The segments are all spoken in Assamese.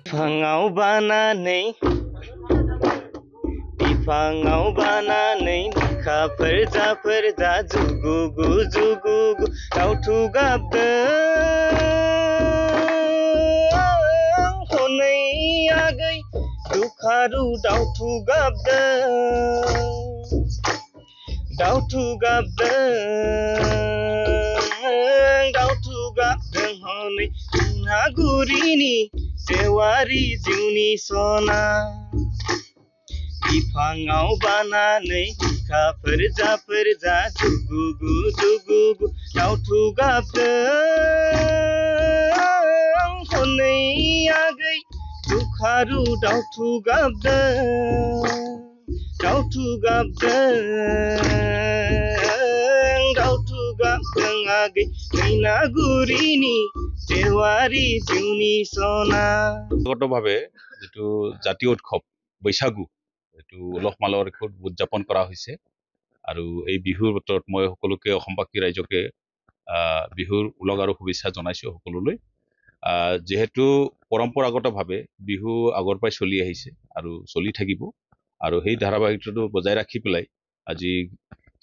बिफाङाव बानानै बिखाफोर जा जुगुगु दावथु गाबदों हनै आगै दुखारु दावथु गाबदों हनै नागुरिनि जेवारि जिउनि सना बिफाङाव बानानै बिखाफोर जा जुगुगु दावथु गाबदों हनै आगै दुखारु दावथु गाबदों आगै मैनागुरिनि जेवारि जिउनि सना। গতভাৱে যেটো জাতীয় উৎসৱ বৈশাগু এটো উলহ মালহেৰে উদযাপন কৰা হৈছে আৰু এই বিহুৰ বতৰত মই সকলোকে অসমবাসী ৰাইজকে বিহুৰ উলগ আৰু শুভেচ্ছা জনাইছো সকলোলৈ। যেহেতু পৰম্পৰাগতভাৱে বিহু আগৰ পৰাই চলি আহিছে আৰু চলি থাকিব আৰু সেই ধাৰাবাহিকতাটো বজাই ৰাখি পেলাই আজি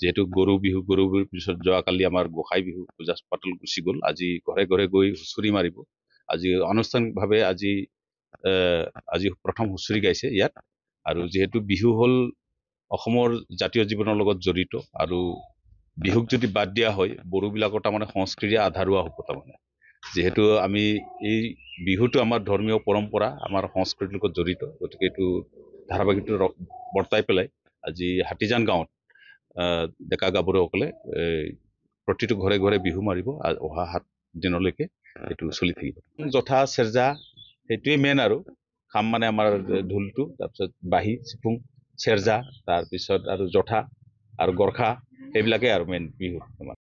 যেহেতু গৰু বিহুৰ পিছত যোৱাকালি আমাৰ গোসাই বিহু পূজা পাতল গুচি গ'ল, আজি ঘৰে ঘৰে গৈ হুঁচৰি মাৰিব। আজি আনুষ্ঠানিকভাৱে আজি প্ৰথম হুঁচৰি গাইছে ইয়াত। আৰু যেহেতু বিহু হ'ল অসমৰ জাতীয় জীৱনৰ লগত জড়িত আৰু বিহুক যদি বাদ দিয়া হয় বড়োবিলাকৰ তাৰমানে সংস্কৃতি আধাৰুৱা হ'ব তাৰমানে। যেহেতু আমি এই বিহুটো আমাৰ ধৰ্মীয় পৰম্পৰা আমাৰ সংস্কৃতিৰ লগত জড়িত, গতিকে এইটো ধাৰাবাহিকটো বৰ্তাই পেলাই আজি হাতীজান গাঁৱত ডেকা গাভৰুসকলে প্ৰতিটো ঘৰে ঘৰে বিহু মাৰিব অহা 7 দিনলৈকে এইটো চলি থাকিব। জঠা চেৰজা সেইটোৱে মেইন আৰু খাম মানে আমাৰ ঢোলটো, তাৰপিছত বাঁহী চিফুং চেৰজা, তাৰপিছত আৰু জঠা আৰু গৰখা, সেইবিলাকে আৰু মেইন বিহু আমাৰ।